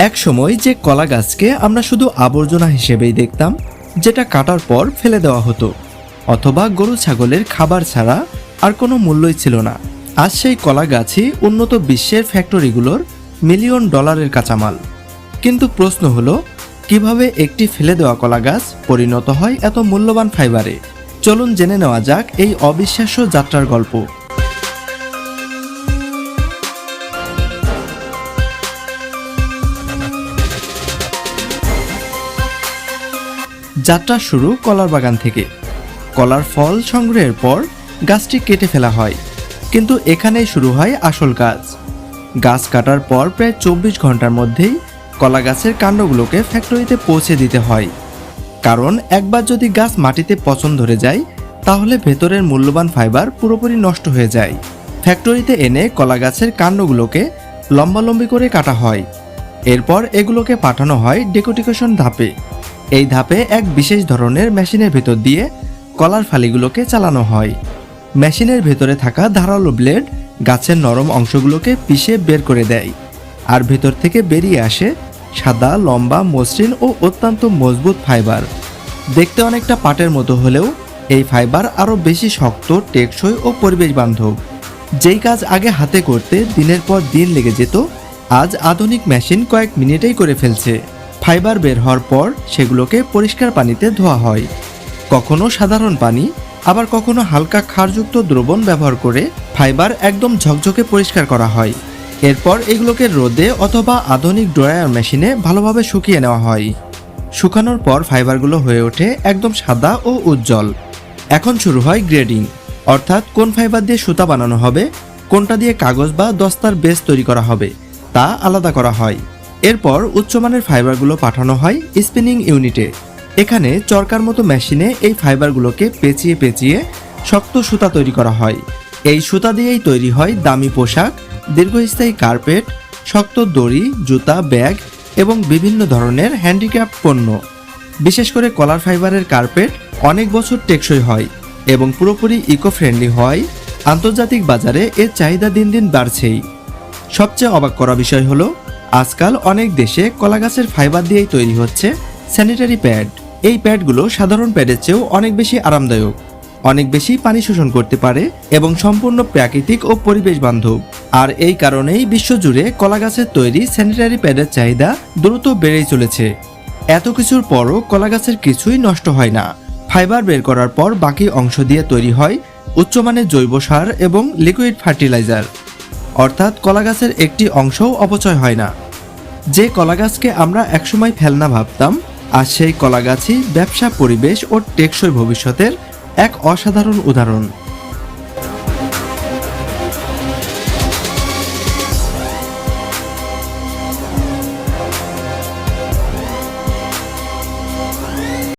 এক সময় যে কলা গাছকে আমরা শুধু আবর্জনা হিসেবেই দেখতাম, যেটা কাটার পর ফেলে দেওয়া হতো অথবা গরু ছাগলের খাবার ছাড়া আর কোনো মূল্যই ছিল না, আজ সেই কলা গাছই উন্নত বিশ্বের ফ্যাক্টরিগুলোর মিলিয়ন ডলারের কাঁচামাল। কিন্তু প্রশ্ন হলো, কিভাবে একটি ফেলে দেওয়া কলা গাছ পরিণত হয় এত মূল্যবান ফাইবারে? চলুন জেনে নেওয়া যাক এই অবিশ্বাস্য যাত্রার গল্প। যাত্রা শুরু কলার বাগান থেকে। কলার ফল সংগ্রহের পর গাছটি কেটে ফেলা হয়, কিন্তু এখানেই শুরু হয় আসল কাজ। গাছ কাটার পর প্রায় 24 ঘন্টার মধ্যেই কলা গাছের কাণ্ডগুলোকে ফ্যাক্টরিতে পৌঁছে দিতে হয়, কারণ একবার যদি গাছ মাটিতে পচন ধরে যায় তাহলে ভেতরের মূল্যবান ফাইবার পুরোপুরি নষ্ট হয়ে যায়। ফ্যাক্টরিতে এনে কলা গাছের কাণ্ডগুলোকে লম্বালম্বি করে কাটা হয়, এরপর এগুলোকে পাঠানো হয় ডেকোটিকেশন ধাপে। এই ধাপে এক বিশেষ ধরনের মেশিনের ভেতর দিয়ে কলার ফালিগুলোকে চালানো হয়। মেশিনের ভেতরে থাকা ধারালো ব্লেড গাছের নরম অংশগুলোকে পিষে বের করে দেয়, আর ভেতর থেকে বেরিয়ে আসে সাদা, লম্বা, মসৃণ ও অত্যন্ত মজবুত ফাইবার। দেখতে অনেকটা পাটের মতো হলেও এই ফাইবার আরও বেশি শক্ত, টেকসই ও পরিবেশ বান্ধব। যেই কাজ আগে হাতে করতে দিনের পর দিন লেগে যেত, আজ আধুনিক মেশিন কয়েক মিনিটেই করে ফেলছে। ফাইবার বের হওয়ার পর সেগুলোকে পরিষ্কার পানিতে ধোয়া হয়, কখনো সাধারণ পানি, আবার কখনো হালকা ক্ষারযুক্ত দ্রবণ ব্যবহার করে ফাইবার একদম ঝকঝকে পরিষ্কার করা হয়। এরপর এগুলোকে রোদে অথবা আধুনিক ড্রায়ার মেশিনে ভালোভাবে শুকিয়ে নেওয়া হয়। শুকানোর পর ফাইবারগুলো হয়ে ওঠে একদম সাদা ও উজ্জ্বল। এখন শুরু হয় গ্রেডিং, অর্থাৎ কোন ফাইবার দিয়ে সুতা বানানো হবে, কোনটা দিয়ে কাগজ বা দস্তার বেস তৈরি করা হবে তা আলাদা করা হয়। এরপর উচ্চমানের ফাইবারগুলো পাঠানো হয় স্পিনিং ইউনিটে। এখানে চরকার মতো মেশিনে এই ফাইবারগুলোকে পেঁচিয়ে পেঁচিয়ে শক্ত সুতা তৈরি করা হয়। এই সুতা দিয়েই তৈরি হয় দামি পোশাক, দীর্ঘস্থায়ী কার্পেট, শক্ত দড়ি, জুতা, ব্যাগ এবং বিভিন্ন ধরনের হ্যান্ডিক্রাফট পণ্য। বিশেষ করে কলার ফাইবারের কার্পেট অনেক বছর টেকসই হয় এবং পুরোপুরি ইকো ফ্রেন্ডলি হয়। আন্তর্জাতিক বাজারে এর চাহিদা দিন দিন বাড়ছেই। সবচেয়ে অবাক করা বিষয় হলো, আজকাল অনেক দেশে কলা গাছের ফাইবার দিয়েই তৈরি হচ্ছে স্যানিটারি প্যাড। এই প্যাডগুলো সাধারণ প্যাডের চেয়েও অনেক বেশি আরামদায়ক, অনেক বেশি পানি শোষণ করতে পারে এবং সম্পূর্ণ প্রাকৃতিক ও পরিবেশ বান্ধব। আর এই কারণেই বিশ্বজুড়ে কলা গাছের তৈরি স্যানিটারি প্যাডের চাহিদা দ্রুত বেড়েই চলেছে। এত কিছুর পরও কলা গাছের কিছুই নষ্ট হয় না। ফাইবার বের করার পর বাকি অংশ দিয়ে তৈরি হয় উচ্চমানের জৈব সার এবং লিকুইড ফার্টিলাইজার, অর্থাৎ কলা গাছের একটি অংশও অপচয় হয় না। যে কলা গাছকে আমরা একসময় ফেলনা ভাবতাম, আজ সেই কলা গাছই ব্যবসা, পরিবেশ ও টেকসই ভবিষ্যতের এক অসাধারণ উদাহরণ।